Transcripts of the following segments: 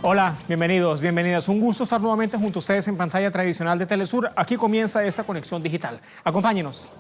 Hola, bienvenidos, bienvenidas. Un gusto estar nuevamente junto a ustedes en pantalla tradicional de Telesur. Aquí comienza esta conexión digital. Acompáñenos.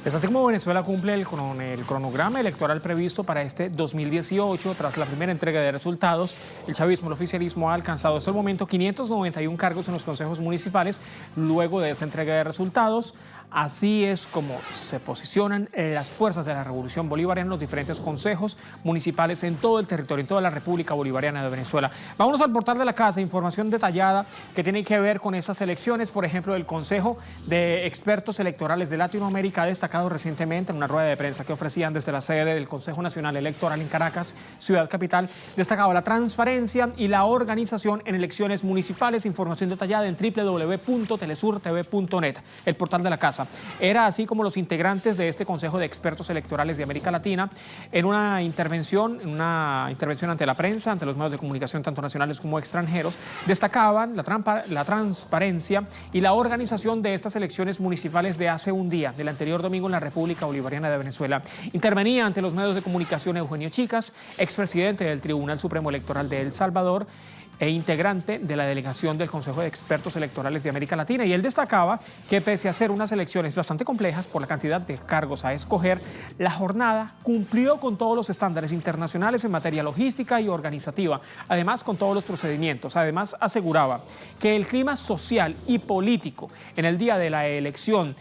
Es así como Venezuela cumple el cronograma electoral previsto para este 2018. Tras la primera entrega de resultados, el chavismo, el oficialismo, ha alcanzado hasta el momento 591 cargos en los consejos municipales. Luego de esta entrega de resultados, así es como se posicionan las fuerzas de la Revolución Bolivariana en los diferentes consejos municipales en todo el territorio, en toda la República Bolivariana de Venezuela. Vámonos al portal de la casa, información detallada que tiene que ver con estas elecciones. Por ejemplo, el Consejo de Expertos Electorales de Latinoamérica ha destacado recientemente en una rueda de prensa que ofrecían desde la sede del Consejo Nacional Electoral en Caracas, ciudad capital, destacaba la transparencia y la organización en elecciones municipales. Información detallada en www.telesurtv.net, el portal de la casa. Era así como los integrantes de este Consejo de Expertos Electorales de América Latina, en una intervención ante la prensa, ante los medios de comunicación tanto nacionales como extranjeros, destacaban la transparencia y la organización de estas elecciones municipales de hace un día, del anterior domingo en la República Bolivariana de Venezuela. Intervenía ante los medios de comunicación Eugenio Chicas, expresidente del Tribunal Supremo Electoral de El Salvador e integrante de la delegación del Consejo de Expertos Electorales de América Latina, y él destacaba que pese a ser unas elecciones bastante complejas por la cantidad de cargos a escoger, la jornada cumplió con todos los estándares internacionales en materia logística y organizativa, además con todos los procedimientos. Además aseguraba que el clima social y político en el día de la elección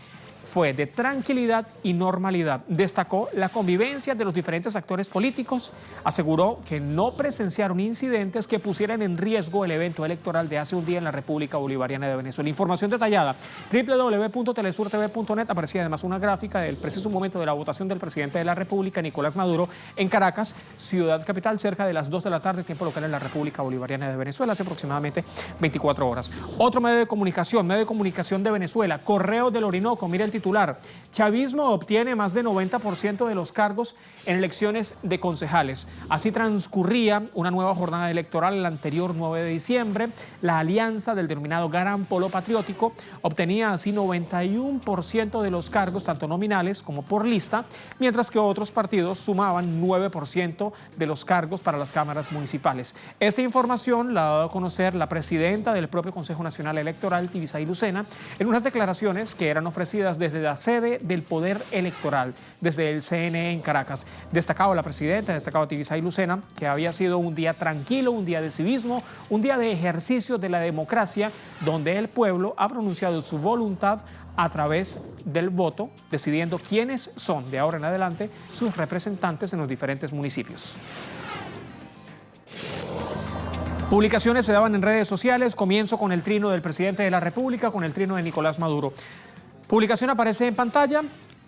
fue de tranquilidad y normalidad. Destacó la convivencia de los diferentes actores políticos, aseguró que no presenciaron incidentes que pusieran en riesgo el evento electoral de hace un día en la República Bolivariana de Venezuela. Información detallada, www.telesurtv.net. Aparecía además una gráfica del preciso momento de la votación del presidente de la República, Nicolás Maduro, en Caracas, ciudad capital, cerca de las 2 de la tarde, tiempo local en la República Bolivariana de Venezuela, hace aproximadamente 24 horas. Otro medio de comunicación de Venezuela, Correo del Orinoco, mira el titular: chavismo obtiene más de 90% de los cargos en elecciones de concejales. Así transcurría una nueva jornada electoral el anterior 9 de diciembre. La alianza del denominado Gran Polo Patriótico obtenía así 91% de los cargos, tanto nominales como por lista, mientras que otros partidos sumaban 9% de los cargos para las cámaras municipales. Esta información la ha dado a conocer la presidenta del propio Consejo Nacional Electoral, Tibisay Lucena, en unas declaraciones que eran ofrecidas desde la sede del Poder Electoral, desde el CNE en Caracas. Destacaba la presidenta, destacaba Tibisay Lucena, que había sido un día tranquilo, un día de civismo, un día de ejercicio de la democracia, donde el pueblo ha pronunciado su voluntad a través del voto, decidiendo quiénes son de ahora en adelante sus representantes en los diferentes municipios. Publicaciones se daban en redes sociales. Comienzo con el trino del presidente de la República, con el trino de Nicolás Maduro. Publicación aparece en pantalla,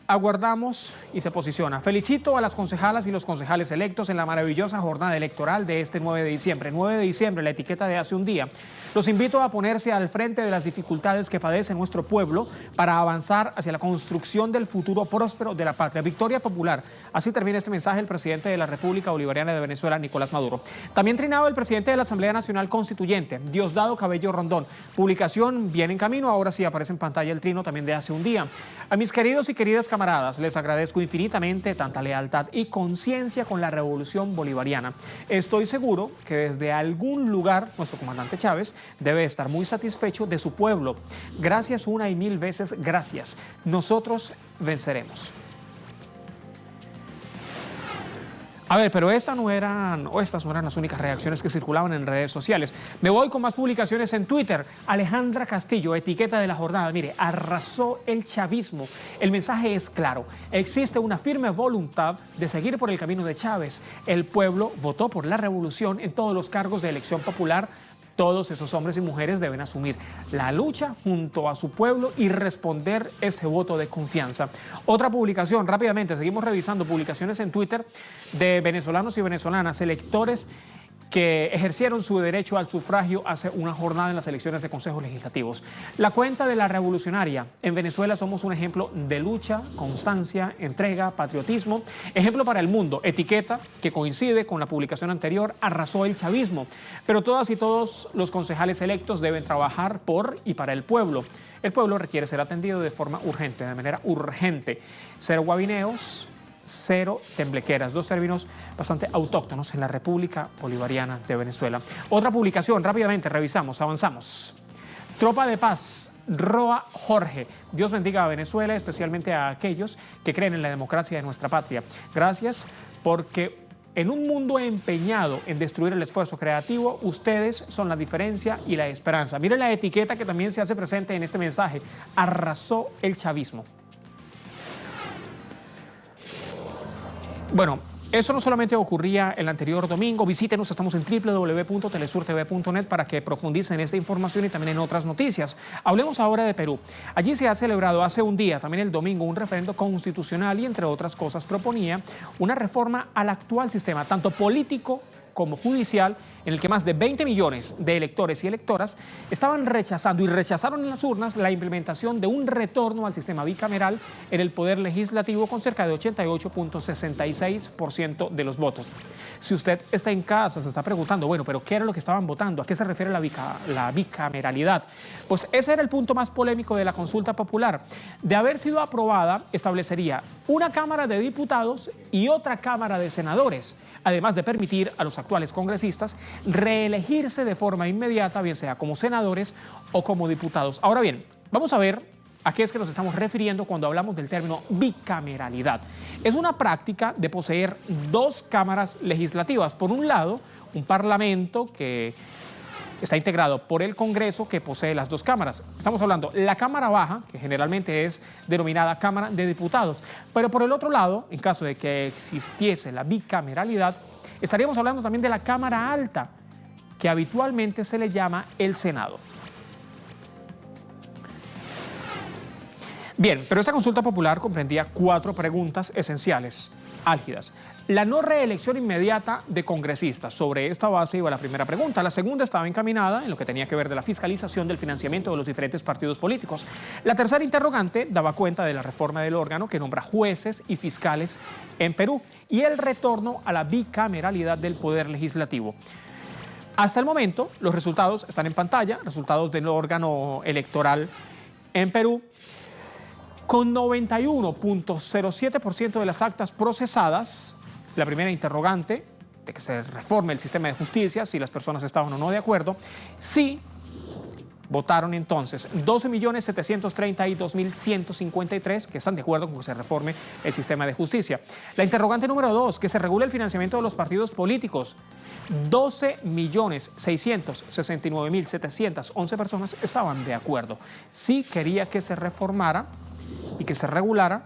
aguardamos y se posiciona. Felicito a las concejalas y los concejales electos en la maravillosa jornada electoral de este 9 de diciembre. 9 de diciembre, la etiqueta de hace un día. Los invito a ponerse al frente de las dificultades que padece nuestro pueblo para avanzar hacia la construcción del futuro próspero de la patria. Victoria popular. Así termina este mensaje el presidente de la República Bolivariana de Venezuela, Nicolás Maduro. También trinaba el presidente de la Asamblea Nacional Constituyente, Diosdado Cabello Rondón. Publicación viene en camino, ahora sí aparece en pantalla el trino también de hace un día. A mis queridos y queridas camaradas, les agradezco infinitamente tanta lealtad y conciencia con la Revolución Bolivariana. Estoy seguro que desde algún lugar nuestro comandante Chávez debe estar muy satisfecho de su pueblo. Gracias una y mil veces gracias. Nosotros venceremos. A ver, pero estas no eran las únicas reacciones que circulaban en redes sociales. Me voy con más publicaciones en Twitter. Alejandra Castillo, etiqueta de la jornada. Mire, arrasó el chavismo. El mensaje es claro. Existe una firme voluntad de seguir por el camino de Chávez. El pueblo votó por la revolución en todos los cargos de elección popular. Todos esos hombres y mujeres deben asumir la lucha junto a su pueblo y responder ese voto de confianza. Otra publicación, rápidamente, seguimos revisando publicaciones en Twitter de venezolanos y venezolanas, electores que ejercieron su derecho al sufragio hace una jornada en las elecciones de consejos legislativos. La cuenta de la revolucionaria. En Venezuela somos un ejemplo de lucha, constancia, entrega, patriotismo. Ejemplo para el mundo. Etiqueta que coincide con la publicación anterior, arrasó el chavismo. Pero todas y todos los concejales electos deben trabajar por y para el pueblo. El pueblo requiere ser atendido de forma urgente, de manera urgente. Cero guabineos, cero temblequeras, dos términos bastante autóctonos en la República Bolivariana de Venezuela. Otra publicación, rápidamente, revisamos, avanzamos. Tropa de Paz, Roa Jorge. Dios bendiga a Venezuela, especialmente a aquellos que creen en la democracia de nuestra patria. Gracias porque en un mundo empeñado en destruir el esfuerzo creativo, ustedes son la diferencia y la esperanza. Miren la etiqueta que también se hace presente en este mensaje. Arrasó el chavismo. Bueno, eso no solamente ocurría el anterior domingo. Visítenos, estamos en www.telesurtv.net para que profundicen en esta información y también en otras noticias. Hablemos ahora de Perú. Allí se ha celebrado hace un día, también el domingo, un referendo constitucional y, entre otras cosas, proponía una reforma al actual sistema, tanto político como judicial, en el que más de 20 millones de electores y electoras estaban rechazando y rechazaron en las urnas la implementación de un retorno al sistema bicameral en el Poder Legislativo con cerca de 88.66% de los votos. Si usted está en casa, se está preguntando, bueno, pero ¿qué era lo que estaban votando? ¿A qué se refiere la bicameralidad? Pues ese era el punto más polémico de la consulta popular. De haber sido aprobada, establecería una Cámara de Diputados y otra Cámara de Senadores, además de permitir a los actuales congresistas reelegirse de forma inmediata, bien sea como senadores o como diputados. Ahora bien, vamos a ver a qué es que nos estamos refiriendo cuando hablamos del término bicameralidad. Es una práctica de poseer dos cámaras legislativas. Por un lado, un parlamento que está integrado por el Congreso, que posee las dos cámaras. Estamos hablando de la Cámara Baja, que generalmente es denominada Cámara de Diputados. Pero por el otro lado, en caso de que existiese la bicameralidad, estaríamos hablando también de la Cámara Alta, que habitualmente se le llama el Senado. Bien, pero esta consulta popular comprendía 4 preguntas esenciales, álgidas. La no reelección inmediata de congresistas. Sobre esta base iba la primera pregunta. La segunda estaba encaminada en lo que tenía que ver de la fiscalización del financiamiento de los diferentes partidos políticos. La tercera interrogante daba cuenta de la reforma del órgano que nombra jueces y fiscales en Perú y el retorno a la bicameralidad del Poder Legislativo. Hasta el momento, los resultados están en pantalla, resultados del órgano electoral en Perú. Con 91.07% de las actas procesadas, la primera interrogante de que se reforme el sistema de justicia, si las personas estaban o no de acuerdo, sí votaron entonces 12.732.153 que están de acuerdo con que se reforme el sistema de justicia. La interrogante número 2, que se regule el financiamiento de los partidos políticos. 12.669.711 personas estaban de acuerdo. Sí quería que se reformara y que se regulara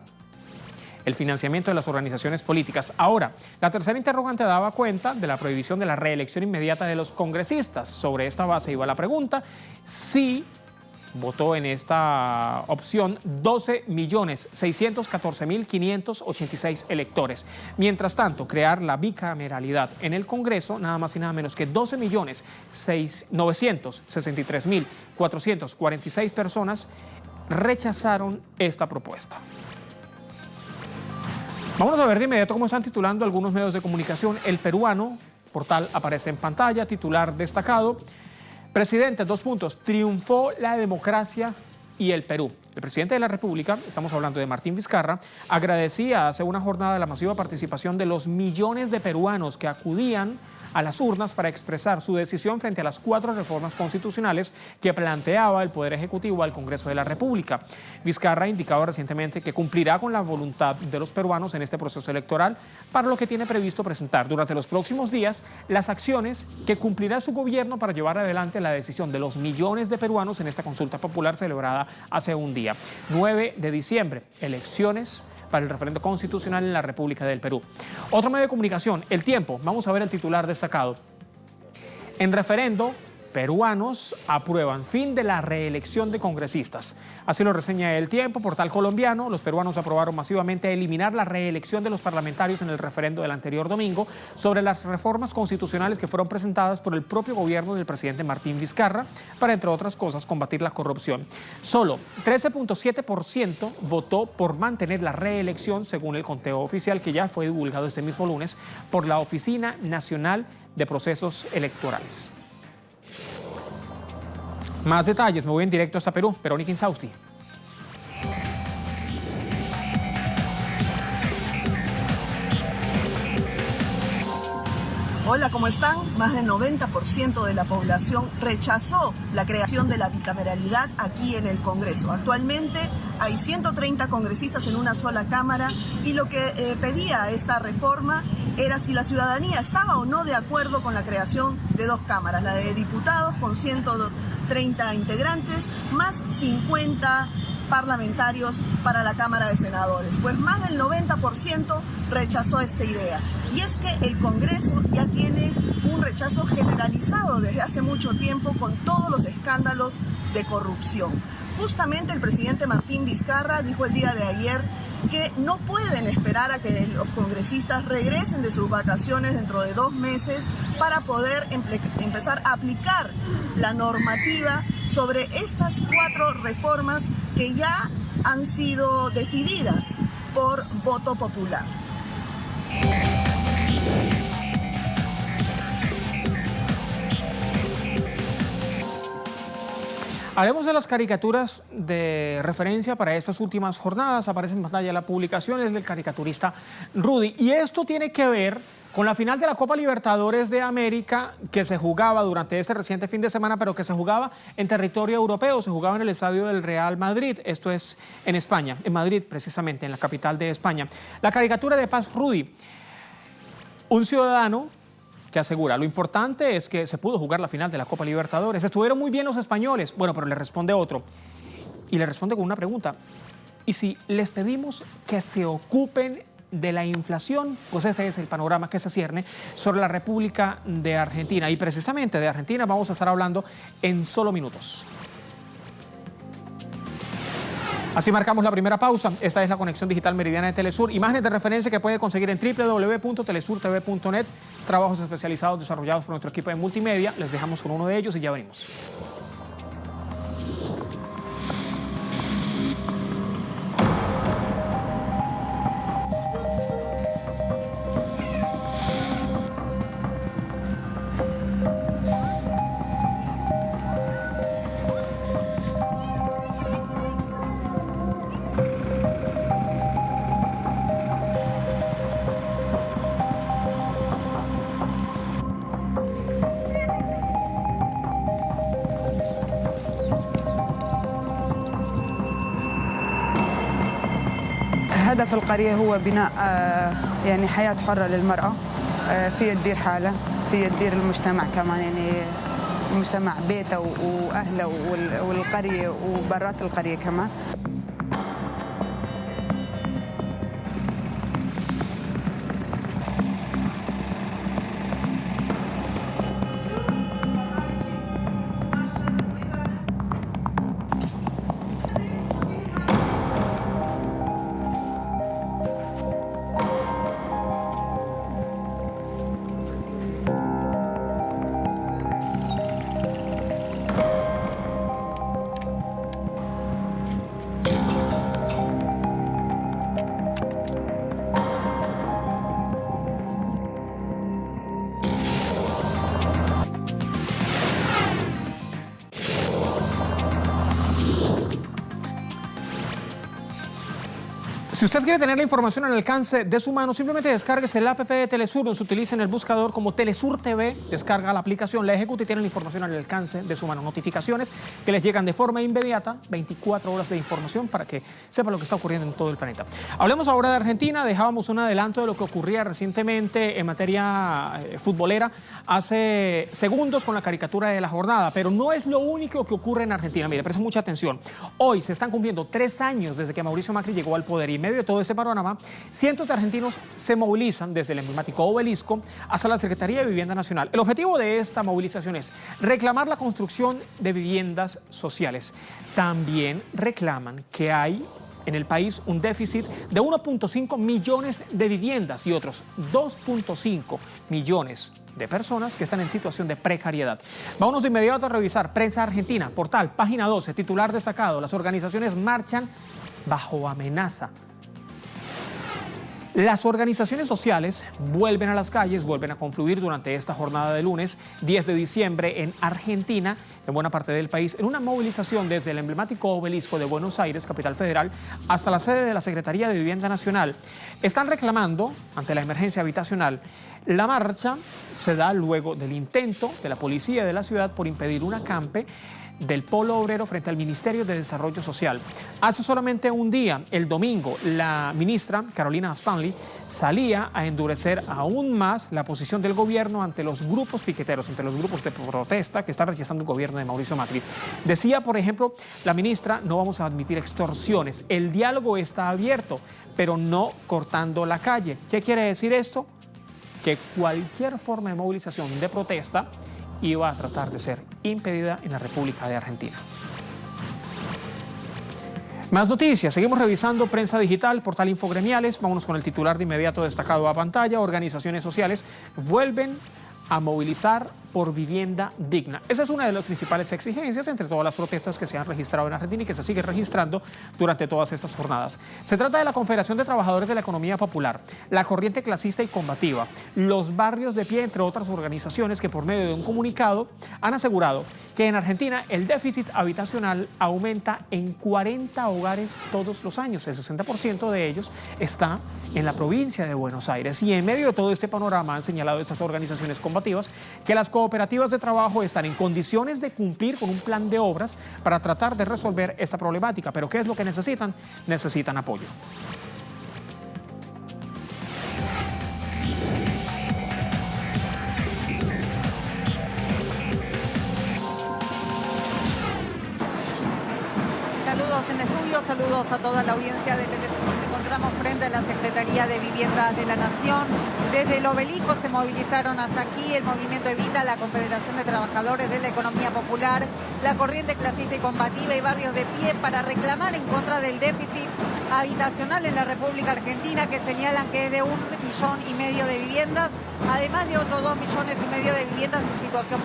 el financiamiento de las organizaciones políticas. Ahora, la tercera interrogante daba cuenta de la prohibición de la reelección inmediata de los congresistas. Sobre esta base iba la pregunta. Sí votó en esta opción 12.614.586 electores. Mientras tanto, crear la bicameralidad en el Congreso, nada más y nada menos que 12.963.446 personas rechazaron esta propuesta. Vamos a ver de inmediato cómo están titulando algunos medios de comunicación. El Peruano, portal aparece en pantalla, titular destacado. Presidente, 2 puntos, triunfó la democracia y el Perú. El presidente de la República, estamos hablando de Martín Vizcarra, agradecía hace una jornada la masiva participación de los millones de peruanos que acudían a las urnas para expresar su decisión frente a las 4 reformas constitucionales que planteaba el Poder Ejecutivo al Congreso de la República. Vizcarra ha indicado recientemente que cumplirá con la voluntad de los peruanos en este proceso electoral, para lo que tiene previsto presentar durante los próximos días las acciones que cumplirá su gobierno para llevar adelante la decisión de los millones de peruanos en esta consulta popular celebrada hace un día. 9 de diciembre, elecciones para el referendo constitucional en la República del Perú. Otro medio de comunicación, El Tiempo. Vamos a ver el titular destacado. En referendo, peruanos aprueban fin de la reelección de congresistas. Así lo reseña El Tiempo, portal colombiano. Los peruanos aprobaron masivamente eliminar la reelección de los parlamentarios en el referendo del anterior domingo sobre las reformas constitucionales que fueron presentadas por el propio gobierno del presidente Martín Vizcarra para, entre otras cosas, combatir la corrupción. Solo 13.7% votó por mantener la reelección, según el conteo oficial que ya fue divulgado este mismo lunes por la Oficina Nacional de Procesos Electorales. Más detalles, me voy en directo hasta Perú. Verónica Insausti. Hola, ¿cómo están? Más del 90% de la población rechazó la creación de la bicameralidad aquí en el Congreso. Actualmente hay 130 congresistas en una sola Cámara y lo que pedía esta reforma era si la ciudadanía estaba o no de acuerdo con la creación de 2 cámaras, la de diputados con 130 integrantes más 50 parlamentarios para la Cámara de Senadores. Pues más del 90% rechazó esta idea. Y es que el Congreso ya tiene un rechazo generalizado desde hace mucho tiempo con todos los escándalos de corrupción. Justamente el presidente Martín Vizcarra dijo el día de ayer que no pueden esperar a que los congresistas regresen de sus vacaciones dentro de 2 meses para poder empezar a aplicar la normativa sobre estas 4 reformas que ya han sido decididas por voto popular. Hablemos de las caricaturas de referencia para estas últimas jornadas. Aparece en pantalla la publicación, es del caricaturista Rudy. Y esto tiene que ver con la final de la Copa Libertadores de América que se jugaba durante este reciente fin de semana, pero que se jugaba en territorio europeo, se jugaba en el estadio del Real Madrid. Esto es en España, en Madrid precisamente, en la capital de España. La caricatura de Paz Rudy, un ciudadano que asegura, lo importante es que se pudo jugar la final de la Copa Libertadores. Estuvieron muy bien los españoles. Bueno, pero le responde otro. Y le responde con una pregunta. ¿Y si les pedimos que se ocupen de la inflación? Pues ese es el panorama que se cierne sobre la República de Argentina. Y precisamente de Argentina vamos a estar hablando en solo minutos. Así marcamos la primera pausa. Esta es la conexión digital meridiana de Telesur. Imágenes de referencia que puede conseguir en www.telesurtv.net. Trabajos especializados desarrollados por nuestro equipo de multimedia. Les dejamos con uno de ellos y ya venimos. هدف القرية هو بناء يعني حياة حرة للمرأة في تدير حالة في تدير المجتمع كمان يعني المجتمع بيته وأهله والقرية وبرات القرية كمان. Si usted quiere tener la información al alcance de su mano, simplemente descárguese el app de Telesur, o se utiliza en el buscador como Telesur TV, descarga la aplicación, la ejecuta y tiene la información al alcance de su mano. Notificaciones que les llegan de forma inmediata, 24 horas de información para que sepa lo que está ocurriendo en todo el planeta. Hablemos ahora de Argentina. Dejábamos un adelanto de lo que ocurría recientemente en materia futbolera hace segundos con la caricatura de la jornada, pero no es lo único que ocurre en Argentina. Mire, preste mucha atención. Hoy se están cumpliendo 3 años desde que Mauricio Macri llegó al poder y en medio de todo este panorama, cientos de argentinos se movilizan desde el emblemático Obelisco hasta la Secretaría de Vivienda Nacional. El objetivo de esta movilización es reclamar la construcción de viviendas sociales. También reclaman que hay en el país un déficit de 1.5 millones de viviendas y otros 2.5 millones de personas que están en situación de precariedad. Vámonos de inmediato a revisar Prensa Argentina, portal, página 12, titular destacado: las organizaciones marchan bajo amenaza. Las organizaciones sociales vuelven a las calles, vuelven a confluir durante esta jornada de lunes 10 de diciembre en Argentina, en buena parte del país, en una movilización desde el emblemático Obelisco de Buenos Aires, capital federal, hasta la sede de la Secretaría de Vivienda Nacional. Están reclamando, ante la emergencia habitacional, la marcha se da luego del intento de la policía de la ciudad por impedir un acampe del Polo Obrero frente al Ministerio de Desarrollo Social. Hace solamente un día, el domingo, la ministra Carolina Stanley salía a endurecer aún más la posición del gobierno ante los grupos piqueteros, ante los grupos de protesta que están rechazando el gobierno de Mauricio Macri. Decía, por ejemplo, la ministra: no vamos a admitir extorsiones, el diálogo está abierto, pero no cortando la calle. ¿Qué quiere decir esto? Que cualquier forma de movilización, de protesta, iba a tratar de ser impedida en la República de Argentina. Más noticias. Seguimos revisando Prensa Digital, portal Infogremiales. Vámonos con el titular de inmediato destacado a pantalla. Organizaciones sociales vuelven a movilizar por vivienda digna. Esa es una de las principales exigencias entre todas las protestas que se han registrado en Argentina y que se siguen registrando durante todas estas jornadas. Se trata de la Confederación de Trabajadores de la Economía Popular, la Corriente Clasista y Combativa, los Barrios de Pie, entre otras organizaciones que por medio de un comunicado han asegurado que en Argentina el déficit habitacional aumenta en 40 hogares todos los años. El 60% de ellos está en la provincia de Buenos Aires. Y en medio de todo este panorama han señalado estas organizaciones combativas que las cooperativas de trabajo están en condiciones de cumplir con un plan de obras para tratar de resolver esta problemática. Pero ¿qué es lo que necesitan? Necesitan apoyo. Saludos en estudio, saludos a toda la audiencia de Telesur. Nos encontramos frente a la Secretaría de Viviendas de la Nación. Desde el Obelisco se movilizaron hasta aquí el Movimiento Evita, la Confederación de Trabajadores de la Economía Popular, la Corriente Clasista y Combativa y Barrios de Pie para reclamar en contra del déficit habitacional en la República Argentina, que señalan que es de 1,5 millones de viviendas, además de otros 2,5 millones de viviendas en situación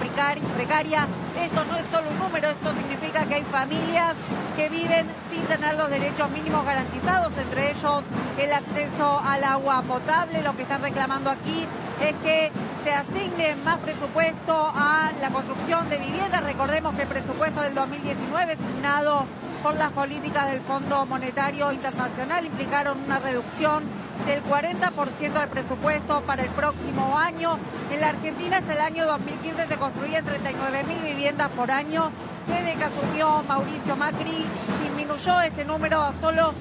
precaria. Esto no es solo un número, esto significa que hay familias que viven sin tener los derechos mínimos garantizados, entre ellos el acceso al agua potable. Lo que están reclamando aquí es que se asigne más presupuesto a la construcción de viviendas. Recordemos que el presupuesto del 2019, asignado por las políticas del Fondo Monetario Internacional, implicaron una reducción del 40% del presupuesto para el próximo año. En la Argentina, hasta el año 2015 se construían 39.000 viviendas por año. Desde que asumió Mauricio Macri, disminuyó este número a solo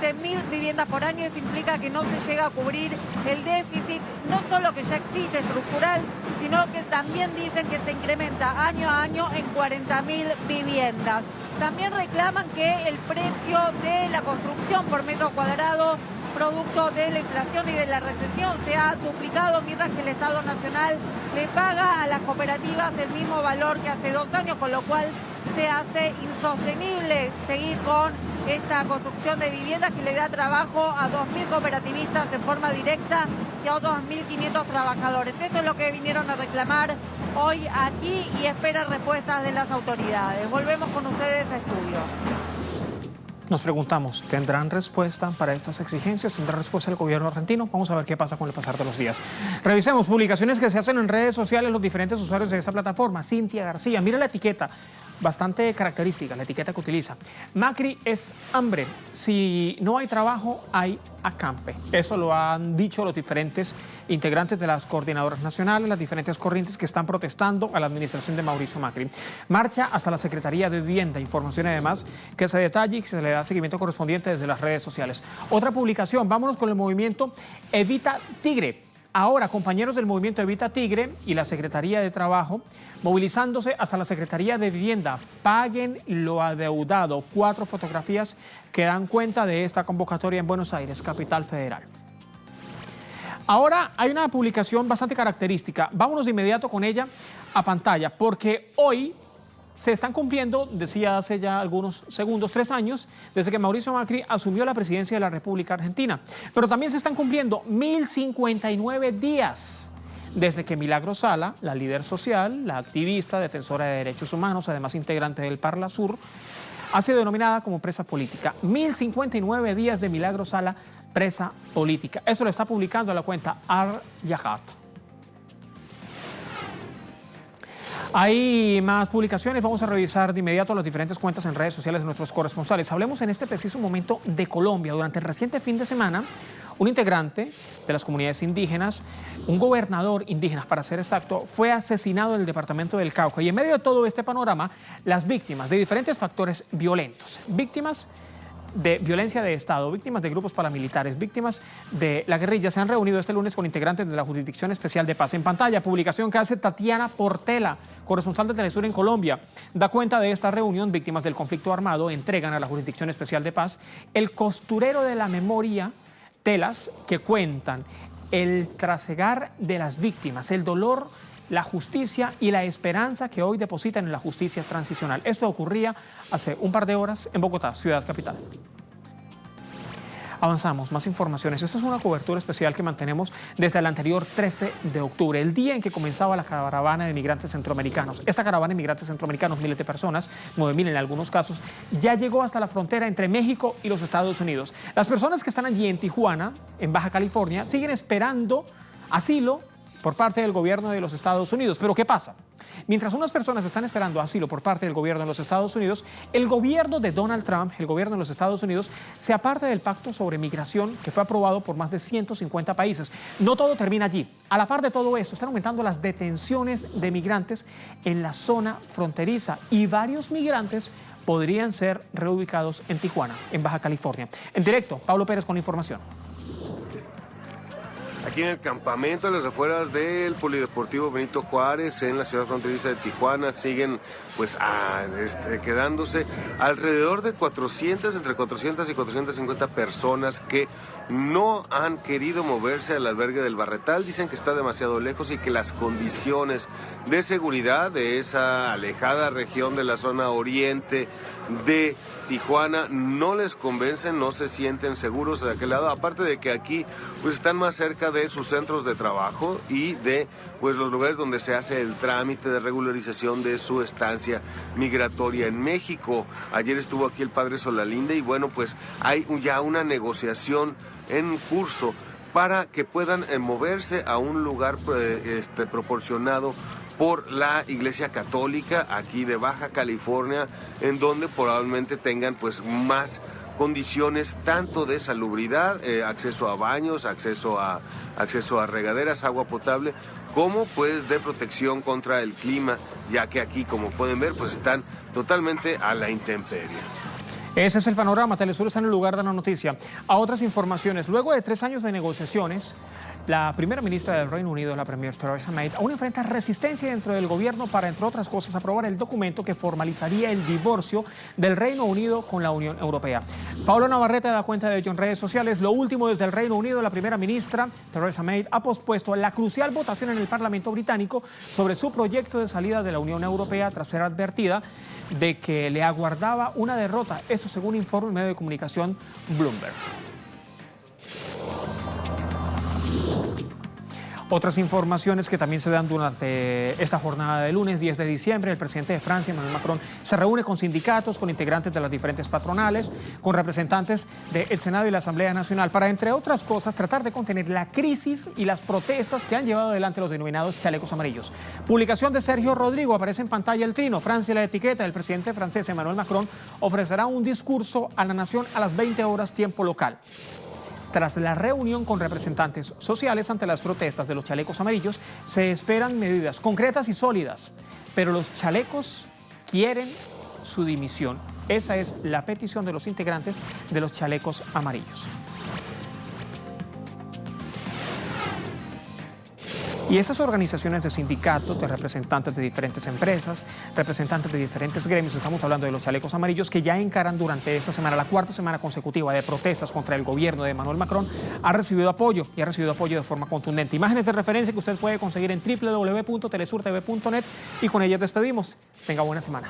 15.000 viviendas por año. Esto implica que no se llega a cubrir el déficit, no solo que ya existe estructural, sino que también dicen que se incrementa año a año en 40.000 viviendas. También reclaman que el precio de la construcción por metro cuadrado, producto de la inflación y de la recesión, se ha duplicado, mientras que el Estado Nacional le paga a las cooperativas el mismo valor que hace 2 años, con lo cual se hace insostenible seguir con esta construcción de viviendas que le da trabajo a 2.000 cooperativistas en forma directa y a otros 1.500 trabajadores. Esto es lo que vinieron a reclamar hoy aquí y esperan respuestas de las autoridades. Volvemos con ustedes a estudio. Nos preguntamos, ¿tendrán respuesta para estas exigencias? ¿Tendrá respuesta el gobierno argentino? Vamos a ver qué pasa con el pasar de los días. Revisemos publicaciones que se hacen en redes sociales los diferentes usuarios de esta plataforma. Cintia García, mira la etiqueta. bastante característica, la etiqueta que utiliza. Macri es hambre. Si no hay trabajo, hay acampe. Eso lo han dicho los diferentes integrantes de las coordinadoras nacionales, las diferentes corrientes que están protestando a la administración de Mauricio Macri. Marcha hasta la Secretaría de Vivienda. Información además que se detalla y que se le da seguimiento correspondiente desde las redes sociales. Otra publicación, vámonos con el movimiento Evita Tigre. Ahora, compañeros del movimiento Evita Tigre y la Secretaría de Trabajo, movilizándose hasta la Secretaría de Vivienda. Paguen lo adeudado. 4 fotografías que dan cuenta de esta convocatoria en Buenos Aires, capital federal. Ahora hay una publicación bastante característica. Vámonos de inmediato con ella a pantalla, porque hoy se están cumpliendo, decía hace ya algunos segundos, 3 años, desde que Mauricio Macri asumió la presidencia de la República Argentina. Pero también se están cumpliendo 1059 días desde que Milagro Sala, la líder social, la activista, defensora de derechos humanos, además integrante del Parla Sur, ha sido denominada como presa política. 1059 días de Milagro Sala, presa política. Eso lo está publicando la cuenta Ar-Yahat. Hay más publicaciones, vamos a revisar de inmediato las diferentes cuentas en redes sociales de nuestros corresponsales. Hablemos en este preciso momento de Colombia. Durante el reciente fin de semana, un integrante de las comunidades indígenas, un gobernador indígena para ser exacto, fue asesinado en el departamento del Cauca. Y en medio de todo este panorama, las víctimas de diferentes factores violentos, víctimas de violencia de Estado, víctimas de grupos paramilitares, víctimas de la guerrilla, se han reunido este lunes con integrantes de la Jurisdicción Especial de Paz. En pantalla, publicación que hace Tatiana Portela, corresponsal de Telesur en Colombia. Da cuenta de esta reunión, víctimas del conflicto armado entregan a la Jurisdicción Especial de Paz el costurero de la memoria, telas que cuentan el trasegar de las víctimas, el dolor, la justicia y la esperanza que hoy depositan en la justicia transicional. Esto ocurría hace un par de horas en Bogotá, ciudad capital. Avanzamos, más informaciones. Esta es una cobertura especial que mantenemos desde el anterior 13 de octubre, el día en que comenzaba la caravana de migrantes centroamericanos. Esta caravana de migrantes centroamericanos, miles de personas, 9.000 en algunos casos, ya llegó hasta la frontera entre México y los Estados Unidos. Las personas que están allí en Tijuana, en Baja California, siguen esperando asilo por parte del gobierno de los Estados Unidos. ¿Pero qué pasa? Mientras unas personas están esperando asilo por parte del gobierno de los Estados Unidos, el gobierno de Donald Trump, el gobierno de los Estados Unidos, se aparta del pacto sobre migración que fue aprobado por más de 150 países. No todo termina allí. A la par de todo esto, están aumentando las detenciones de migrantes en la zona fronteriza y varios migrantes podrían ser reubicados en Tijuana, en Baja California. En directo, Pablo Pérez con la información. Aquí en el campamento, a las afueras del Polideportivo Benito Juárez, en la ciudad fronteriza de Tijuana, siguen quedándose alrededor de 400, entre 400 y 450 personas que no han querido moverse al albergue del Barretal. Dicen que está demasiado lejos y que las condiciones de seguridad de esa alejada región de la zona oriente de Tijuana no les convencen, no se sienten seguros de aquel lado, aparte de que aquí pues están más cerca de sus centros de trabajo y de pues los lugares donde se hace el trámite de regularización de su estancia migratoria en México. Ayer estuvo aquí el padre Solalinde y bueno, pues hay ya una negociación en curso para que puedan moverse a un lugar proporcionado por la Iglesia Católica aquí de Baja California, en donde probablemente tengan pues más condiciones tanto de salubridad, acceso a baños, acceso a regaderas, agua potable, como pues de protección contra el clima, ya que aquí, como pueden ver, pues están totalmente a la intemperie. Ese es el panorama. Telesur está en el lugar de la noticia. A otras informaciones. Luego de 3 años de negociaciones, la primera ministra del Reino Unido, la premier Theresa May, aún enfrenta resistencia dentro del gobierno para, entre otras cosas, aprobar el documento que formalizaría el divorcio del Reino Unido con la Unión Europea. Pablo Navarrete da cuenta de ello en redes sociales. Lo último desde el Reino Unido, la primera ministra Theresa May ha pospuesto la crucial votación en el Parlamento británico sobre su proyecto de salida de la Unión Europea tras ser advertida de que le aguardaba una derrota. Esto según informa el medio de comunicación Bloomberg. Otras informaciones que también se dan durante esta jornada de lunes 10 de diciembre, el presidente de Francia, Emmanuel Macron, se reúne con sindicatos, con integrantes de las diferentes patronales, con representantes del Senado y la Asamblea Nacional, para, entre otras cosas, tratar de contener la crisis y las protestas que han llevado adelante los denominados chalecos amarillos. Publicación de Sergio Rodrigo, aparece en pantalla el trino. Francia, la etiqueta del presidente francés Emmanuel Macron ofrecerá un discurso a la nación a las 20 horas tiempo local. Tras la reunión con representantes sociales ante las protestas de los chalecos amarillos, se esperan medidas concretas y sólidas, pero los chalecos quieren su dimisión. Esa es la petición de los integrantes de los chalecos amarillos. Y estas organizaciones de sindicatos, de representantes de diferentes empresas, representantes de diferentes gremios, estamos hablando de los chalecos amarillos, que ya encaran durante esta semana, la cuarta semana consecutiva de protestas contra el gobierno de Emmanuel Macron, ha recibido apoyo y ha recibido apoyo de forma contundente. Imágenes de referencia que usted puede conseguir en www.telesurtv.net y con ellas despedimos. Tenga buena semana.